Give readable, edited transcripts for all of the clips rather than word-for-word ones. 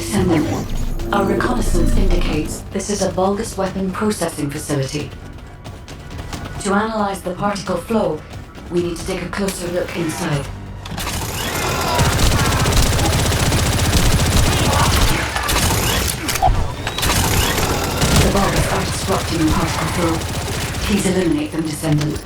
Descendant. Our reconnaissance indicates this is a Vulgus weapon processing facility. To analyze the particle flow, we need to take a closer look inside. The Vulgus are disrupting the particle flow. Please eliminate them, Descendant.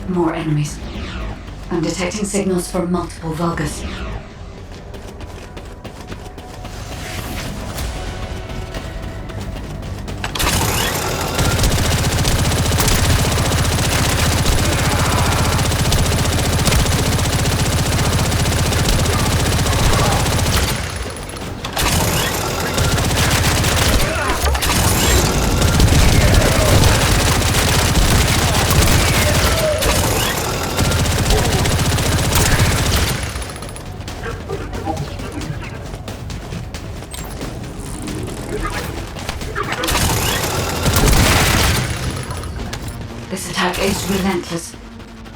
More enemies. I'm detecting signals from multiple Vulgus. This attack is relentless.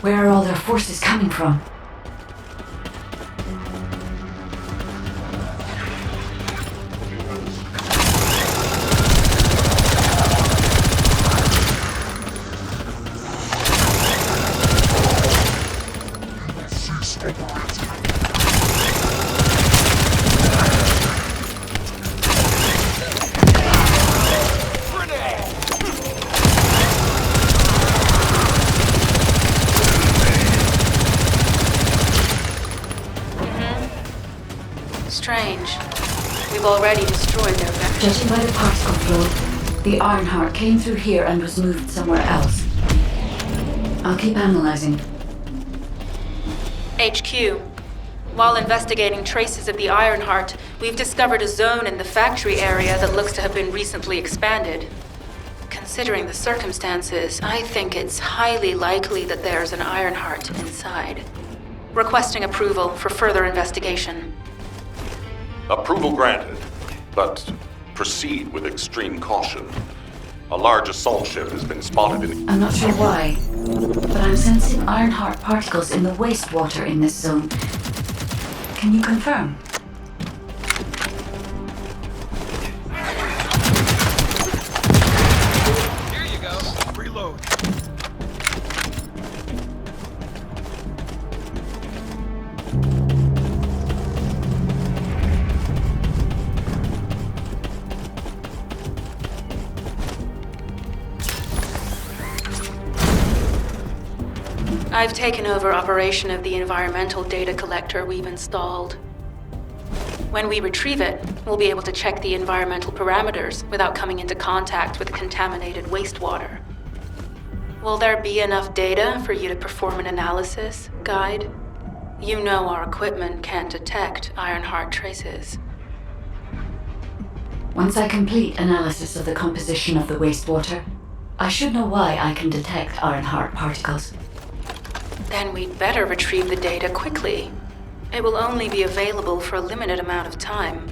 Where are all their forces coming from? Strange. We've already destroyed their vector. Judging by the particle flow, the Ironheart came through here and was moved somewhere else. I'll keep analyzing. HQ. While investigating traces of the Ironheart, we've discovered a zone in the factory area that looks to have been recently expanded. Considering the circumstances, I think it's highly likely that there's an Ironheart inside. Requesting approval for further investigation. Approval granted, but proceed with extreme caution. A large assault ship has been spotted in... I'm not sure why, but I'm sensing Ironheart particles in the wastewater in this zone. Can you confirm? Here you go. Reload. I've taken over operation of the environmental data collector we've installed. When we retrieve it, we'll be able to check the environmental parameters without coming into contact with contaminated wastewater. Will there be enough data for you to perform an analysis, Guide? You know our equipment can't detect Ironheart traces. Once I complete analysis of the composition of the wastewater, I should know why I can detect Ironheart particles. Then we'd better retrieve the data quickly. It will only be available for a limited amount of time.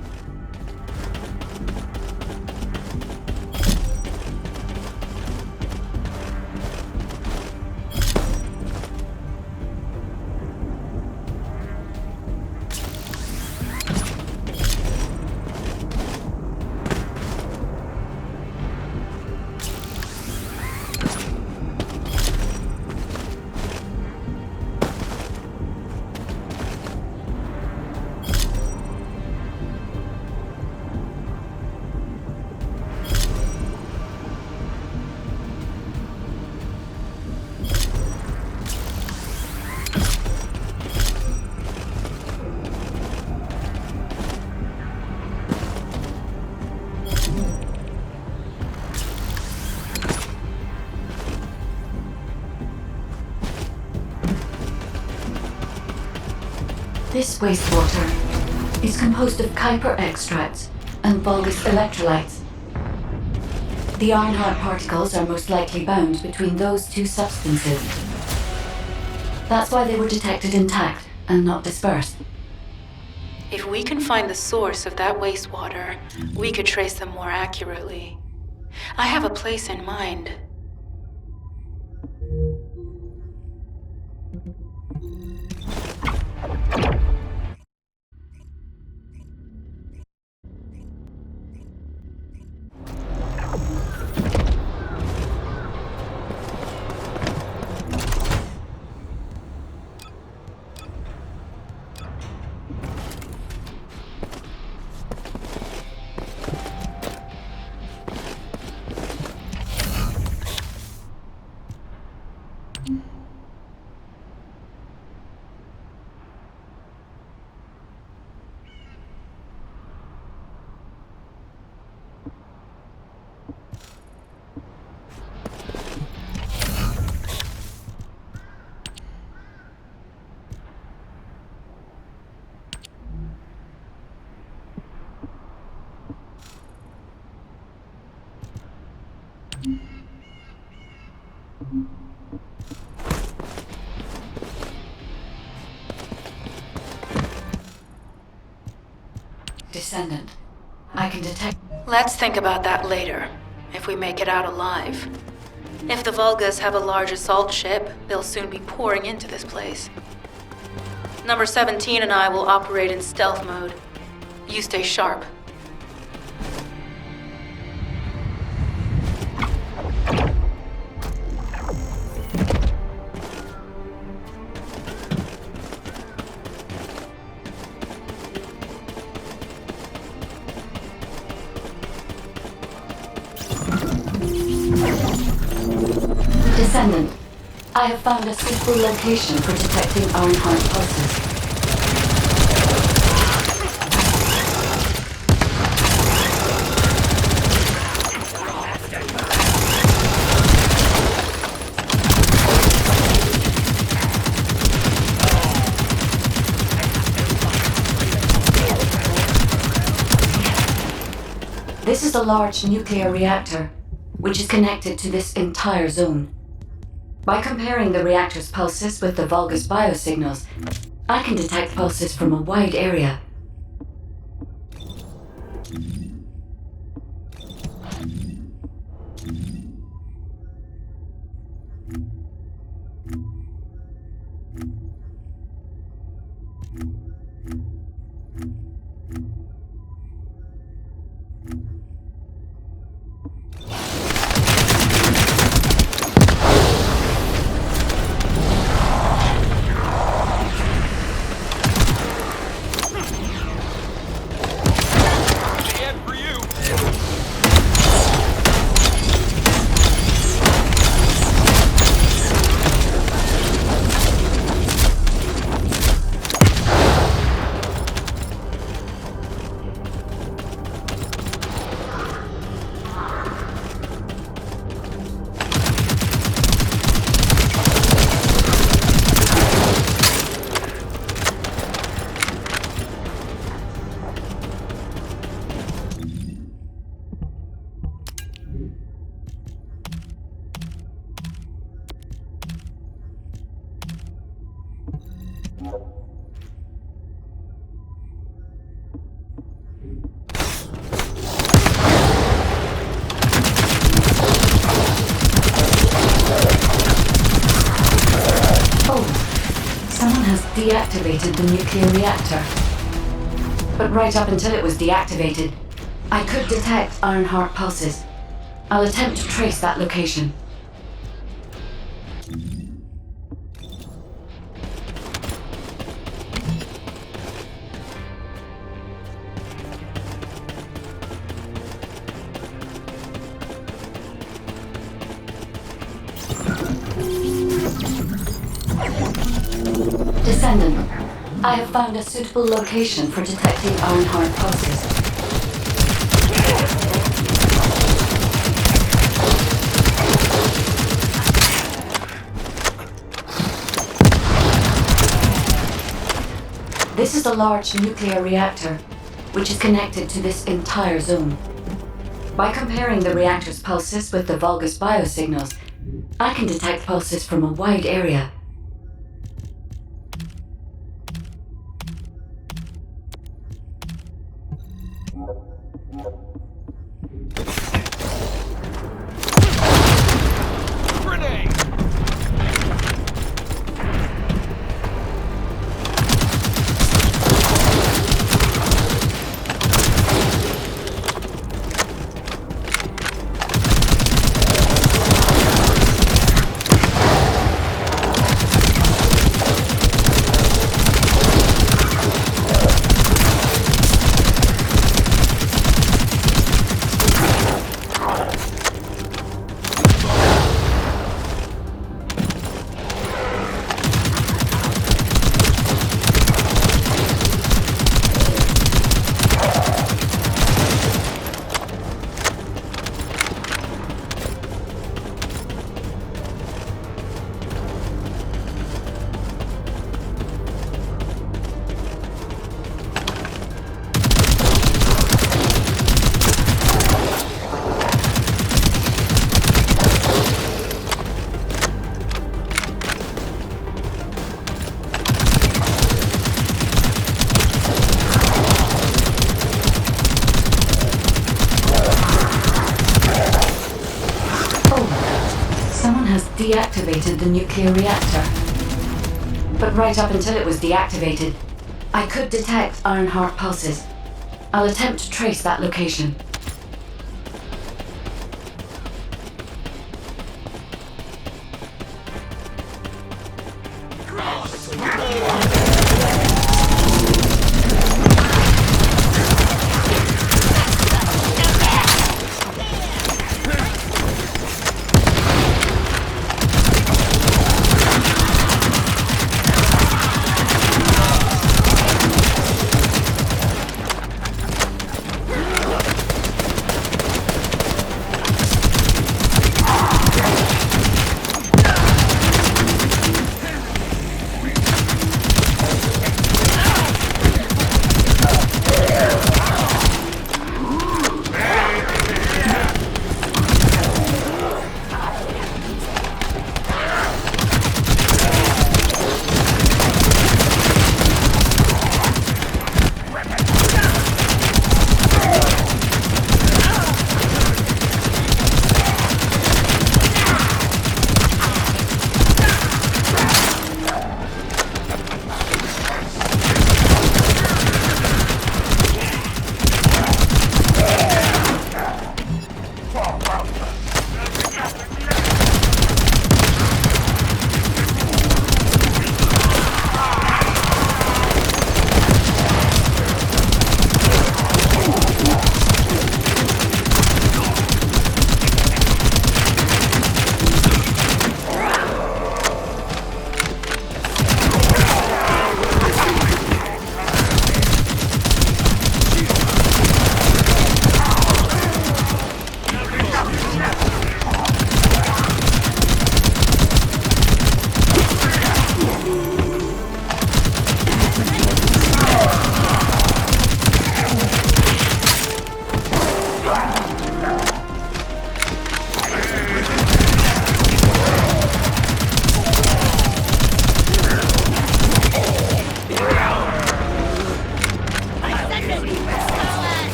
This wastewater is composed of Kuiper extracts and Vulgus electrolytes. The Ironheart particles are most likely bound between those two substances. That's why they were detected intact and not dispersed. If we can find the source of that wastewater, we could trace them more accurately. I have a place in mind. Descendant. I can detect... Let's think about that later, if we make it out alive. If the Vulgas have a large assault ship, they'll soon be pouring into this place. Number 17 and I will operate in stealth mode. You stay sharp. Descendant. I have found a suitable location for detecting Ironheart pulses. This is a large nuclear reactor, which is connected to this entire zone. By comparing the reactor's pulses with the Vulgus biosignals, I can detect pulses from a wide area. Deactivated the nuclear reactor. But right up until it was deactivated, I could detect Ironheart pulses. I'll attempt to trace that location. Descendant, I have found a suitable location for detecting Ironheart pulses. This is a large nuclear reactor, which is connected to this entire zone. By comparing the reactor's pulses with the Vulgus biosignals, I can detect pulses from a wide area. deactivated the nuclear reactor. But right up until it was deactivated, I could detect Ironheart pulses. I'll attempt to trace that location.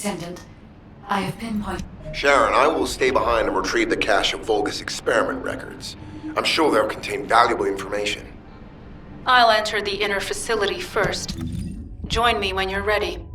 Descendant, I have pinpointed... Sharon, I will stay behind and retrieve the cache of Vulgus experiment records. I'm sure they'll contain valuable information. I'll enter the inner facility first. Join me when you're ready.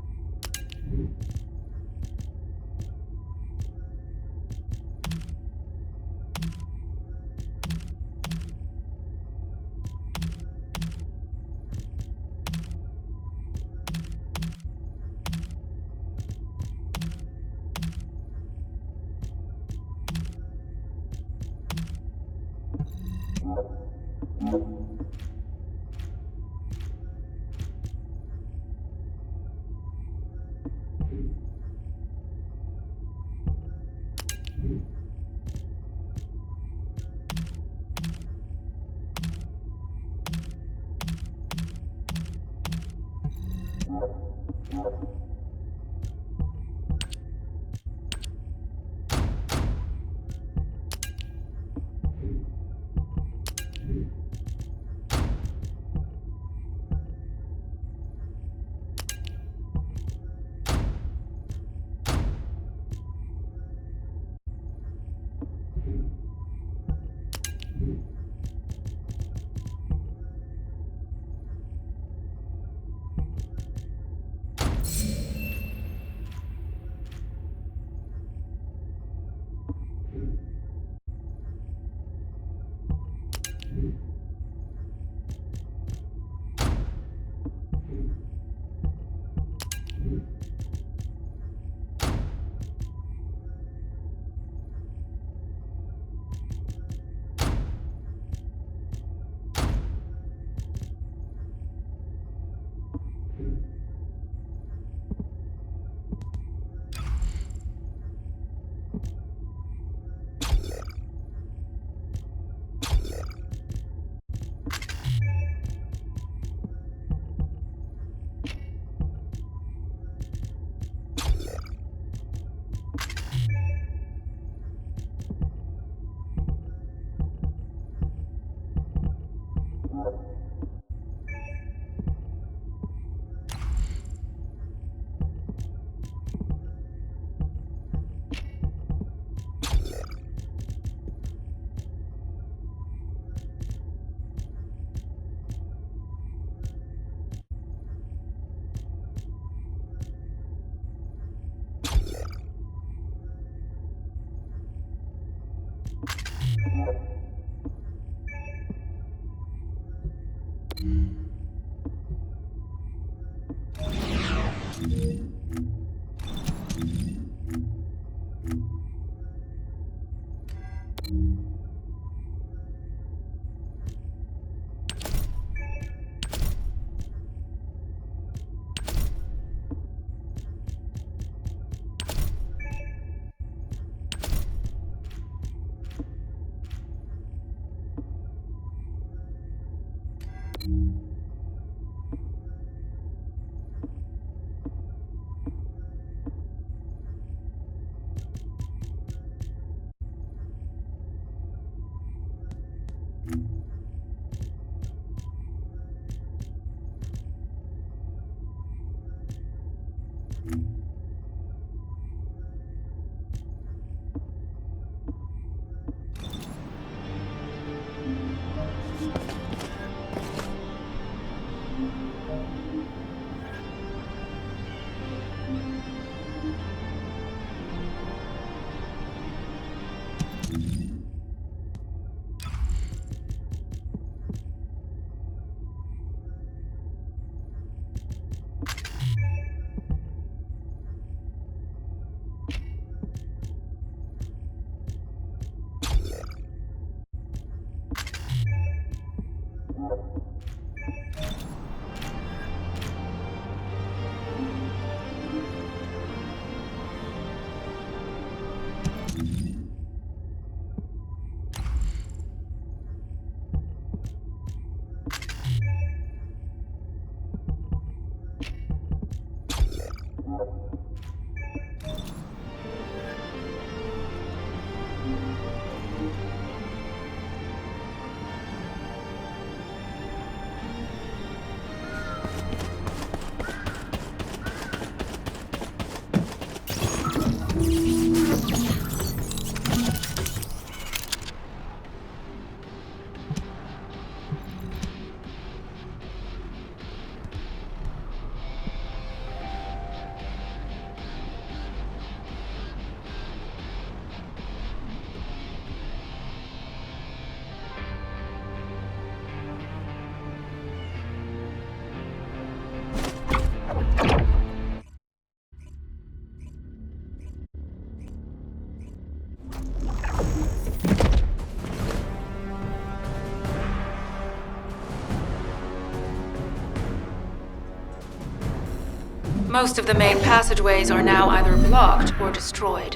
Most of the main passageways are now either blocked or destroyed.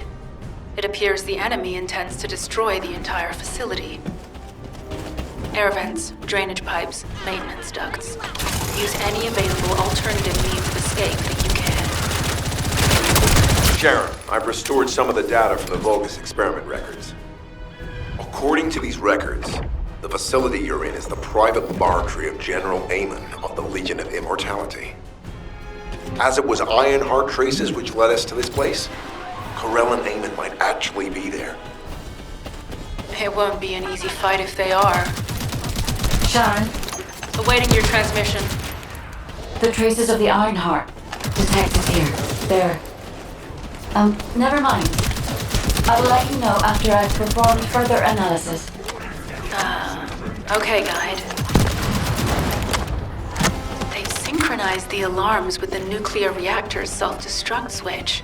It appears the enemy intends to destroy the entire facility. Air vents, drainage pipes, maintenance ducts. Use any available alternative means of escape that you can. Sharon, I've restored some of the data from the Vulgus experiment records. According to these records, the facility you're in is the private laboratory of General Amon of the Legion of Immortality. As it was Ironheart traces which led us to this place, Corell and Amon might actually be there. It won't be an easy fight if they are. Sharon, Awaiting your transmission. the traces of the Ironheart detected here. They're... never mind. I will let you know after I've performed further analysis. Okay, Guide. They've synchronized the alarms with the nuclear reactor's self-destruct switch.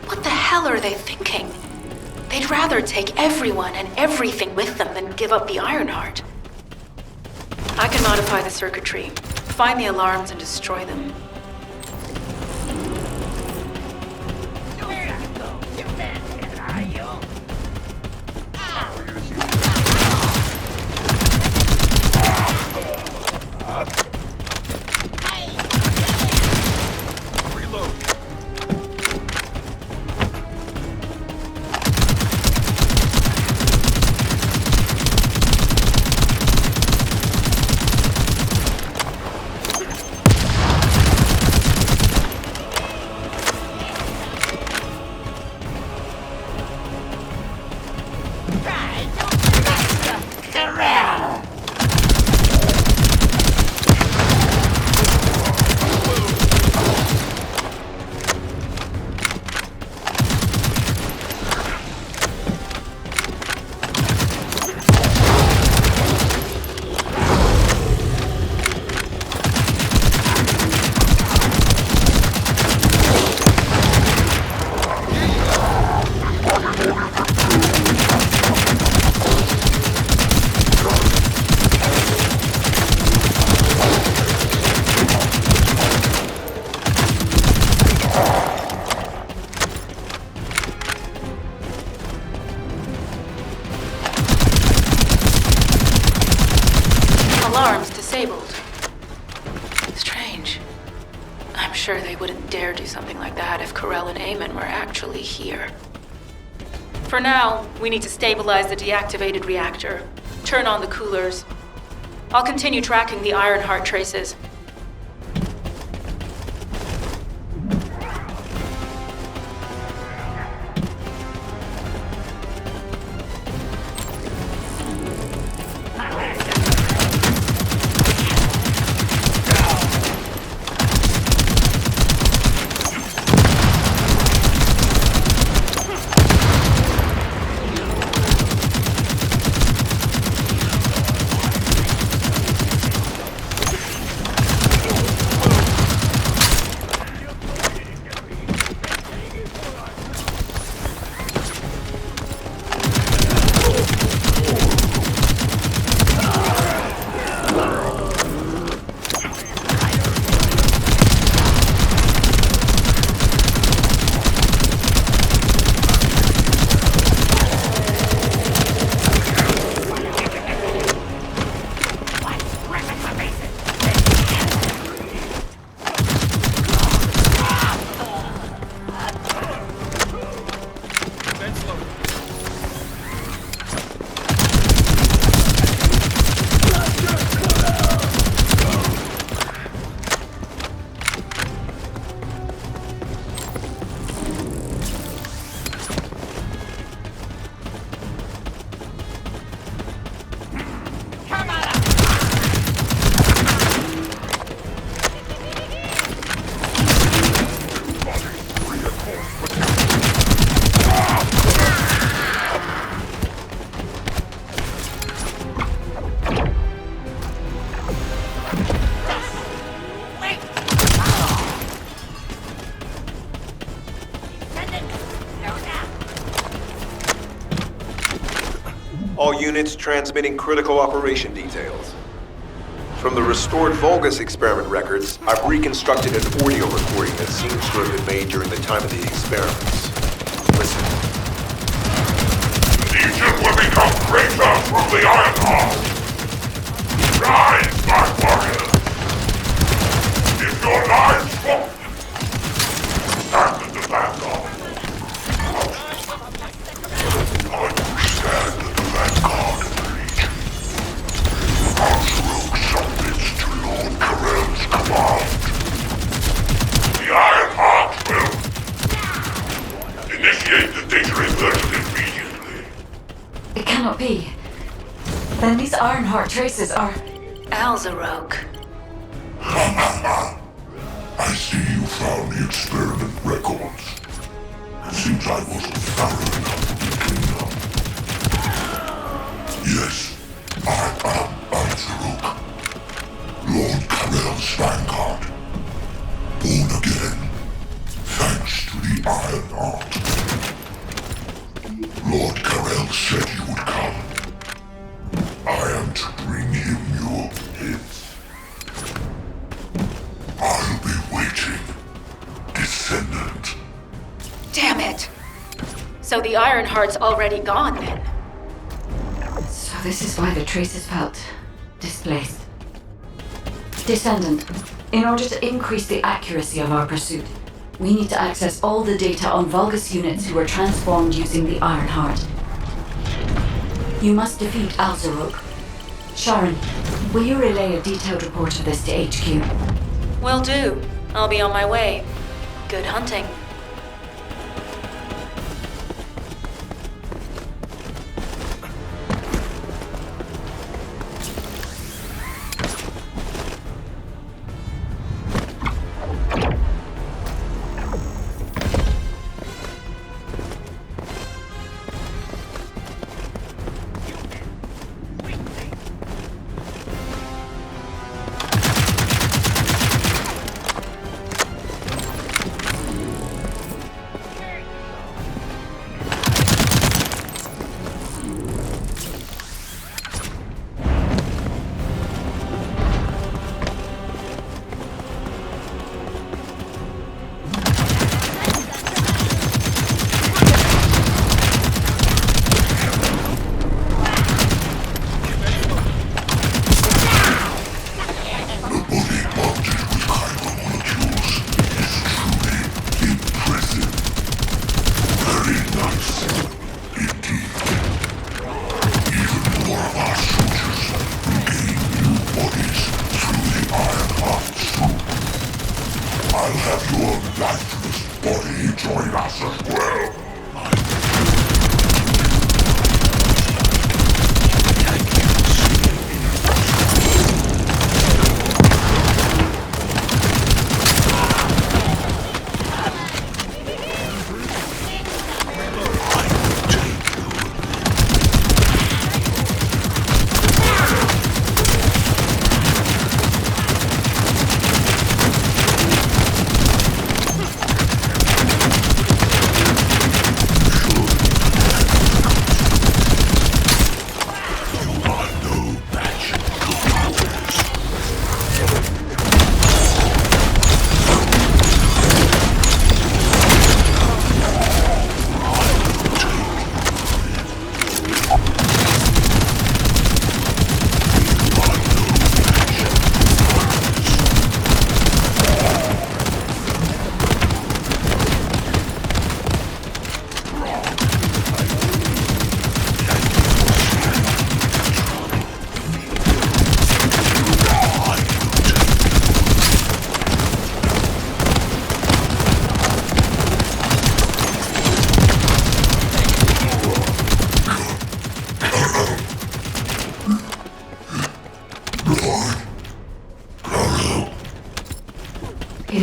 What the hell are they thinking? They'd rather take everyone and everything with them than give up the Ironheart. I can modify the circuitry, find the alarms and destroy them. Reload. Alarms disabled. Strange. I'm sure they wouldn't dare do something like that if Corell and Eamon were actually here. For now, we need to stabilize the deactivated reactor, turn on the coolers. I'll continue tracking the Ironheart traces. All units transmitting critical operation details. From the restored Vulgus experiment records, I've reconstructed an audio recording that seems to have been made during the time of the experiments. Listen. Legion will become greater from the Ironheart. Rise, my warriors! If your lives fall, stand in the vanguard. I will stand in the vanguard of the Legion. Our submits to Lord Corell's command. The Ironheart will initiate the data inversion immediately. It cannot be. Then these Ironheart traces are... Alzarok. I see you found the experiment records. Seems I wasn't thorough enough to clean up. Yes, I am Alzarok, Lord Corell's vanguard. Born again, thanks to the Ironheart. Lord Corell said you would come. I am to bring him your hits. I'll be waiting, Descendant. Damn it! So the Ironheart's already gone then? So this is why the traces felt displaced. Descendant, in order to increase the accuracy of our pursuit, we need to access all the data on Vulgus units who were transformed using the Ironheart. You must defeat Alzarok. Sharon, will you relay a detailed report of this to HQ? Will do. I'll be on my way. Good hunting.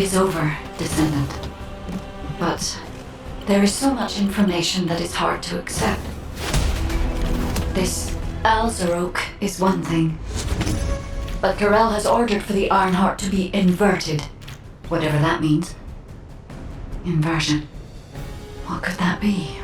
is over, Descendant. But there is so much information that is hard to accept. This Alzarok is one thing. But Karel has ordered for the Ironheart to be inverted. Whatever that means. Inversion. What could that be?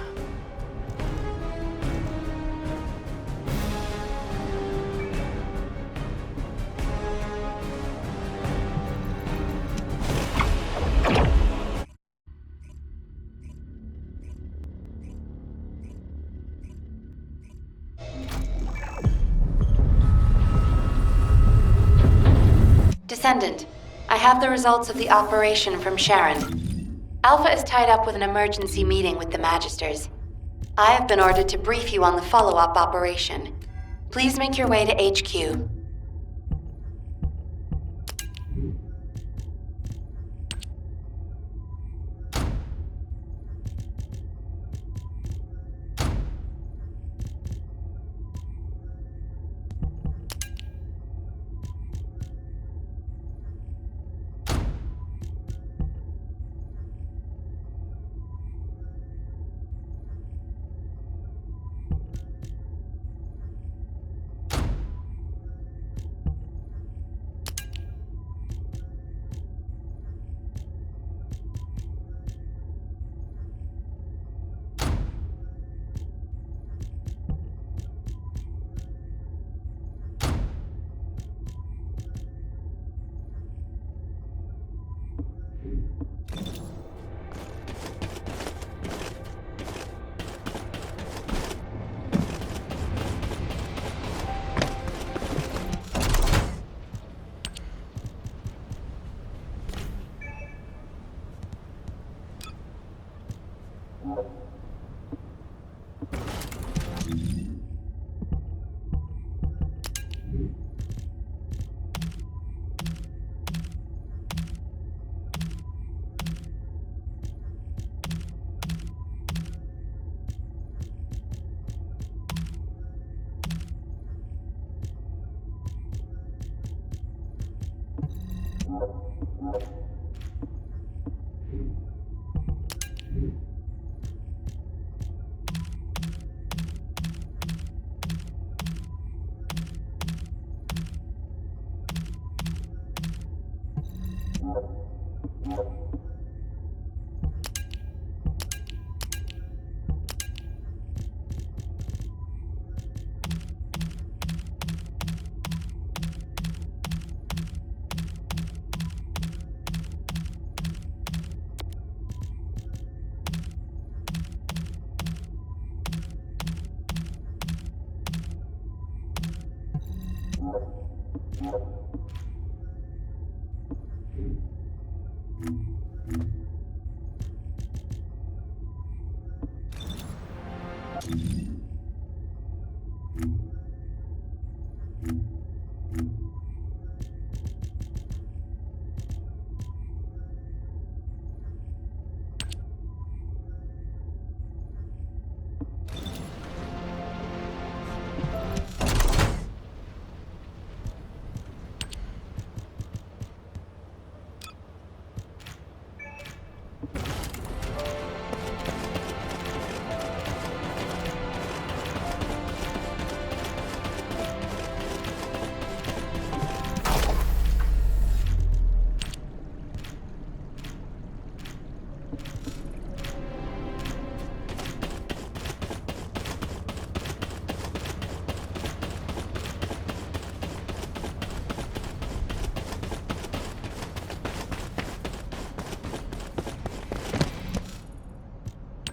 Descendant, I have the results of the operation from Sharon. Alpha is tied up with an emergency meeting with the Magisters. I have been ordered to brief you on the follow-up operation. Please make your way to HQ.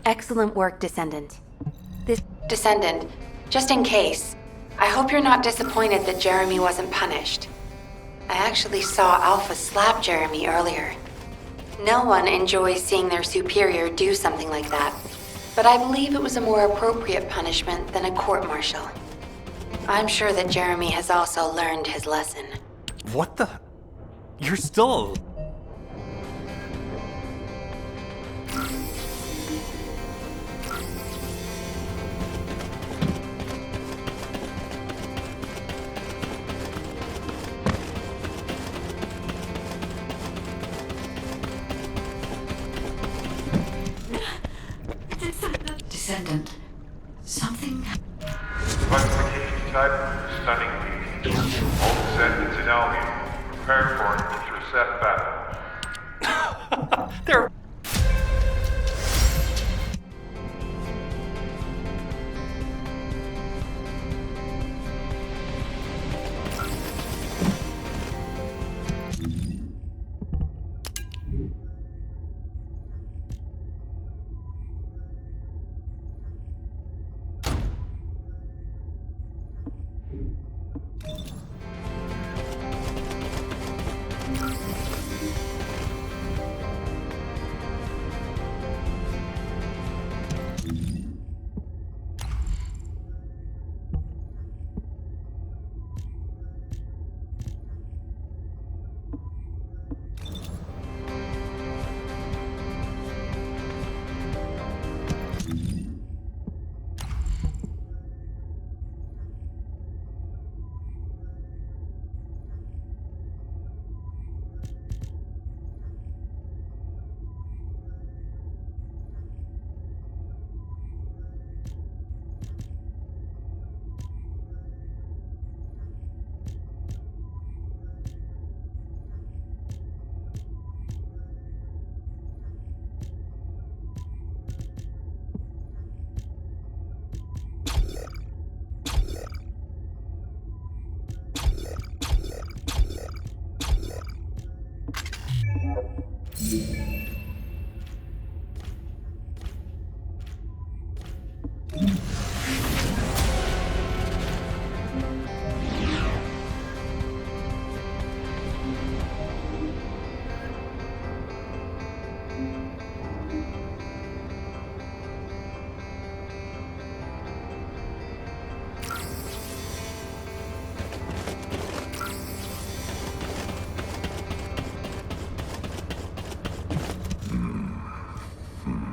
Excellent work, Descendant. Descendant, just in case, I hope you're not disappointed that Jeremy wasn't punished. I actually saw Alpha slap Jeremy earlier. No one enjoys seeing their superior do something like that, but I believe it was a more appropriate punishment than a court-martial. I'm sure that Jeremy has also learned his lesson. What the? You're still... type, stunning beat. All descendants in Albion, prepare for an intercept battle. They're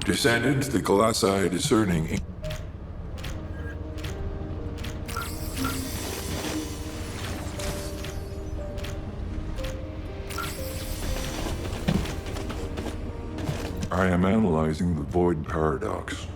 Descendants, the Colossi discerning. I am analyzing the void paradox.